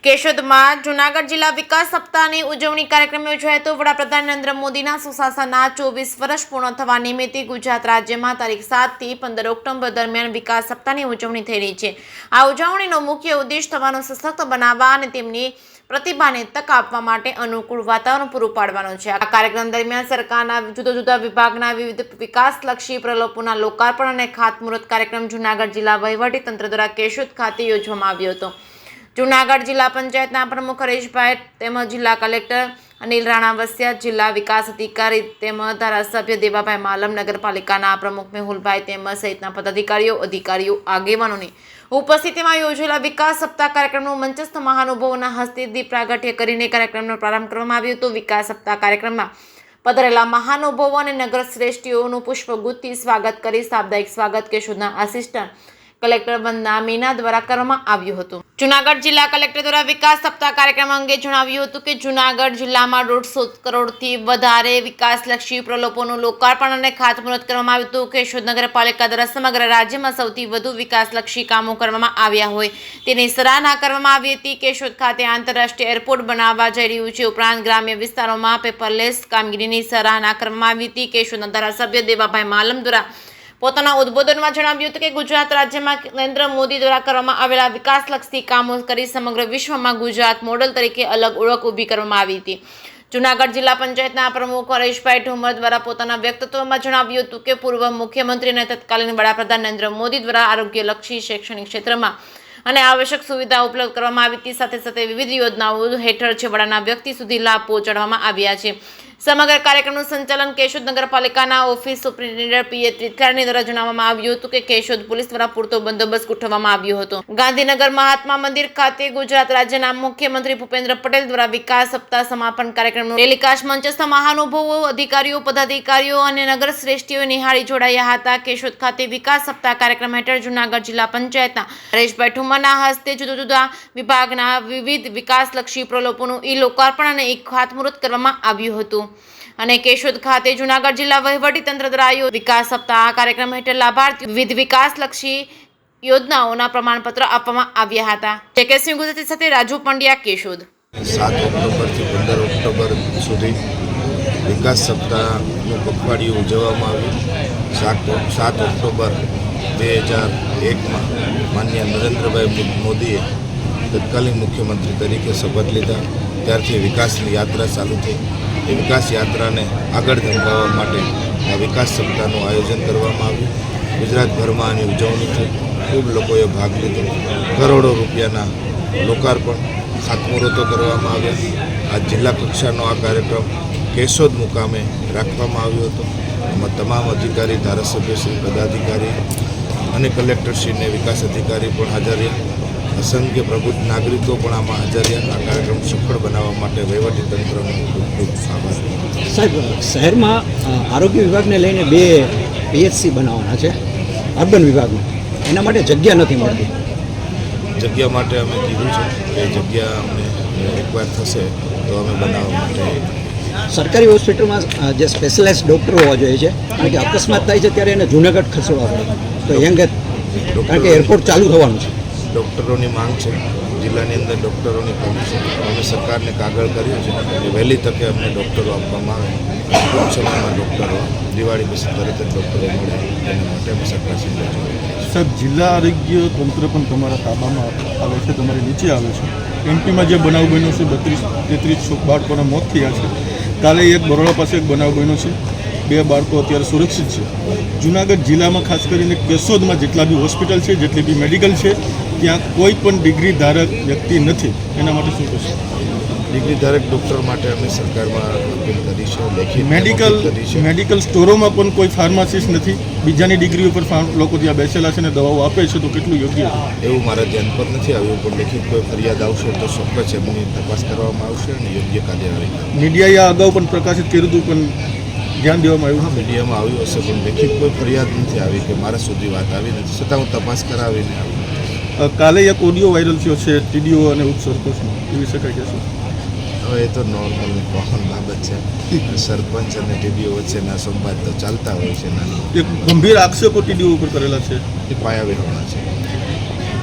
કેશોદમાં જૂનાગઢ જિલ્લા વિકાસ સપ્તાહની ઉજવણી કાર્યક્રમ યોજાયો હતો। વડાપ્રધાન નરેન્દ્ર મોદીના સુશાસનના 24 વર્ષ પૂર્ણ થવા નિમિત્તે ગુજરાત રાજ્યમાં તારીખ 7 થી 15 ઓક્ટોબર દરમિયાન વિકાસ સપ્તાહની ઉજવણી થઈ રહી છે। આ ઉજવણીનો મુખ્ય ઉદ્દેશ થવાનો સશક્ત બનાવવા અને તેમની પ્રતિભાને તક આપવા માટે અનુકૂળ વાતાવરણ પૂરું પાડવાનો છે। આ કાર્યક્રમ દરમિયાન સરકારના જુદા જુદા વિભાગના વિવિધ વિકાસલક્ષી પ્રકલ્પોના લોકાર્પણ અને ખાતમુહૂર્ત કાર્યક્રમ જૂનાગઢ જિલ્લા વહીવટીતંત્ર દ્વારા કેશોદ ખાતે યોજવામાં આવ્યો હતો। જૂનાગઢ જિલ્લા પંચાયતના પ્રમુખ હરેશભાઈ તેમજ જિલ્લા કલેક્ટર અનિલ રાણાવસિયા, જિલ્લા વિકાસ અધિકારી તેમજ ધારાસભ્ય દેવાભાઈ માલમ, નગરપાલિકાના પ્રમુખ મેહુલભાઈ તેમજ સહિતના અધિકારીઓ આગેવાનોની ઉપસ્થિતિમાં યોજેલા વિકાસ સપ્તાહ કાર્યક્રમનું મંચસ્થ મહાનુભાવોના હસ્તે દીપ પ્રાગટ્ય કરીને કાર્યક્રમનો પ્રારંભ કરવામાં આવ્યો હતો। વિકાસ સપ્તાહ કાર્યક્રમમાં પધારેલા મહાનુભાવો અને નગર શ્રેષ્ઠીઓનું પુષ્પગુચ્છથી સ્વાગત કરી સાપ્તાહિક સ્વાગત કેશોદના આસિસ્ટન્ટ કલેક્ટર વંદના મીના દ્વારા કરવામાં આવ્યું હતું। જૂનાગઢ જિલ્લા કલેક્ટર દ્વારા વિકાસ સપ્તાહ કાર્યક્રમ અંગે જણાવ્યું હતું કે જૂનાગઢ જિલ્લામાં 150 કરોડથી વધારે વિકાસલક્ષી પ્રકલ્પોનું લોકાર્પણ અને ખાતમુહૂર્ત કરવામાં આવ્યું હતું। કેશોદ નગરપાલિકા દ્વારા સમગ્ર રાજ્યમાં સૌથી વધુ વિકાસલક્ષી કામો કરવામાં આવ્યા હોય તેની સરાહના કરવામાં આવી હતી। કેશોદ ખાતે આંતરરાષ્ટ્રીય એરપોર્ટ બનાવવા જઈ રહ્યું છે। ઉપરાંત ગ્રામ્ય વિસ્તારોમાં પેપરલેસ કામગીરીની સરાહના કરવામાં આવી હતી। કેશોદના ધારાસભ્ય દેવાભાઈ માલમ દ્વારા પોતાના ઉદ્બોધનમાં જણાવ્યું હતું કે ગુજરાત રાજ્યમાં નરેન્દ્ર મોદી દ્વારા કરવામાં આવેલા વિકાસલક્ષી કામો કરી સમગ્ર વિશ્વમાં ગુજરાત મોડેલ તરીકે અલગ ઓળખ ઊભી કરવામાં આવી હતી। જૂનાગઢ જિલ્લા પંચાયતના પ્રમુખ હરેશભાઈ ઠુમર દ્વારા પોતાના વ્યક્તિત્વમાં જણાવ્યું હતું કે પૂર્વ મુખ્યમંત્રી અને તત્કાલીન વડાપ્રધાન નરેન્દ્ર મોદી દ્વારા આરોગ્યલક્ષી શૈક્ષણિક ક્ષેત્રમાં અને આવશ્યક સુવિધા ઉપલબ્ધ કરવામાં આવી હતી। સાથે સાથે વિવિધ યોજનાઓ હેઠળ છેવાડાના વ્યક્તિ સુધી લાભ પહોંચાડવામાં આવ્યા છે। સમગ્ર કાર્યક્રમનું સંચાલન કેશોદ નગરપાલિકાના ઓફિસ સુપ્રિન્ટેન્ડન્ટ પીએ ત્રિથારની દ્વારા જણાવવામાં આવ્યું હતું કે કેશોદ પોલીસ દ્વારા પૂરતો બંદોબસ્ત ગોઠવવામાં આવ્યો હતો। ગાંધીનગર મહાત્મા મંદિર ખાતે ગુજરાત રાજ્યના મુખ્યમંત્રી ભૂપેન્દ્ર પટેલ દ્વારા વિકાસ સપ્તાહ સમાપન કાર્યક્રમનું ટેલિકાસ્ટ મંચસ્થ મહાનુભાવો, અધિકારીઓ, પદાધિકારીઓ અને નગર શ્રેષ્ઠીઓ નિહાળી જોડાયા હતા। કેશોદ ખાતે વિકાસ સપ્તાહ કાર્યક્રમ હેઠળ જૂનાગઢ જિલ્લા પંચાયતના હરેશભાઈ ઠુમરના હસ્તે જુદા જુદા વિભાગના વિવિધ વિકાસલક્ષી પ્રકલ્પોનું લોકાર્પણ અને ખાતમુહૂર્ત કરવામાં આવ્યું હતું અને કેશોદ ખાતે જૂનાગઢ જિલ્લા વહીવટીતંત્ર દ્વારા વિકાસ સપ્તાહ કાર્યક્રમ હેઠળ લાભાર્થીઓ વિવિધ વિકાસલક્ષી યોજનાઓના પ્રમાણપત્ર આપવામાં આવ્યા હતા। જેકેસિંહ ગુજરાતી સાથે રાજુ પંડ્યા, કેશોદ। 7 ઓક્ટોબરથી 15 ઓક્ટોબર સુધી વિકાસ સપ્તાહનું પખવાડિયું ઉજવવામાં આવ્યું। 7 ઓક્ટોબર 2001માં માનનીય નરેન્દ્રભાઈ મોદીએ તત્કાલીન મુખ્યમંત્રી તરીકે શપથ લીધા, ત્યારથી વિકાસની યાત્રા ચાલુ થઈ। એ વિકાસ યાત્રાને આગળ ધપાવવા માટે આ વિકાસ સપ્તાહનું આયોજન કરવામાં આવ્યું। ગુજરાતભરમાં આની ઉજવણી થઈ, ખૂબ લોકોએ ભાગ લીધો। કરોડો રૂપિયાના લોકાર્પણ, ખાતમુહૂર્તો કરવામાં આવ્યા। આ જિલ્લા કક્ષાનો આ કાર્યક્રમ કેશોદ મુકામે રાખવામાં આવ્યો હતો। એમાં તમામ અધિકારી, ધારાસભ્યશ્રી, પદાધિકારી અને કલેક્ટરશ્રીને વિકાસ અધિકારી પણ હાજર રહ્યા। અસંખ્ય પ્રબુદ્ધ નાગરિકો પણ આમાં હાજર રહ્યા। આ કાર્યક્રમ સફળ બનાવવા માટે વહીવટીતંત્રનો ખૂબ ખૂબ આભાર। સાહેબ, શહેરમાં આરોગ્ય વિભાગને લઈને 2 પીએચસી બનાવવાના છે અર્બન વિભાગમાં, એના માટે જગ્યા નથી મળતી। જગ્યા માટે અમે કીધું છે કે જગ્યા અમને એકવાર થશે તો અમે બનાવવા માટે સરકારી હોસ્પિટલમાં જે સ્પેશિયલાઇઝ ડૉક્ટરો હોવા જોઈએ છે, કારણ કે અકસ્માત થાય છે ત્યારે એને જૂનાગઢ ખસેડવા પડે, તો કારણ કે એરપોર્ટ ચાલુ થવાનું છે। ડૉક્ટરોની માંગ છે, જિલ્લાની અંદર ડૉક્ટરોની કમી છે। અમે સરકારને કાગળ કર્યું છે કે વહેલી તકે અમને ડૉક્ટરો આપવામાં આવે, ટૂંક સમયમાં ડૉક્ટરો દિવાળી પછી તરત જ ડૉક્ટરો મળે, એના માટે અમે સરકારશ્રીને સાહેબ, જિલ્લા આરોગ્ય તંત્ર પણ તમારા તાબામાં આવે છે, તમારી નીચે આવે છે। એમપીમાં જે બનાવ બન્યો છે, 32-33 બાળકોના મોત થયા છે। કાલે એક બરોડા પાસે એક બનાવ બન્યો છે, 2 બાળકો અત્યારે સુરક્ષિત છે। જૂનાગઢ જિલ્લામાં ખાસ કરીને કેશોદમાં જેટલા બી હોસ્પિટલ છે, જેટલી બી મેડિકલ છે, ત્યાં કોઈ પણ ડિગ્રી ધારક વ્યક્તિ નથી। એના માટે શું કહેશો? ડિગ્રી ધારક ડૉક્ટર માટે અમે સરકારમાં અપીલ કરી છે, લેખિત મેડિકલ સ્ટોરોમાં પણ કોઈ ફાર્માસિસ્ટ નથી, બીજાની ડિગ્રી ઉપર લોકો ત્યાં બેસેલા છે અને દવાઓ આપે છે, તો કેટલું યોગ્ય? એવું મારા ધ્યાન પર નથી આવ્યું, પણ લેખિત કોઈ ફરિયાદ આવશે તો ચોક્કસ એમની તપાસ કરવામાં આવશે અને યોગ્ય કાર્યવાહી। મીડિયાએ આ અગાઉ પણ પ્રકાશિત કર્યું હતું, પણ ધ્યાન દેવામાં આવ્યું? મીડિયામાં આવ્યું હશે, પણ લેખિત કોઈ ફરિયાદ નથી આવી કે મારા સુધી વાત આવી નથી, છતાં હું તપાસ કરાવીને આવું। કાલે એક ઓડિયો વાયરલ થયો છે ટીડીઓ અને ઉપસરપંચનો, એ વિશે કંઈ કહેશો? હવે એ તો નોર્મલ કોમન બાબત છે, સરપંચ અને ટીડીઓ વચ્ચેના સંવાદ તો ચાલતા હોય છે। એક ગંભીર આક્ષેપો ટીડીઓ ઉપર કરેલા છે, એ પાયાવિહોણા છે।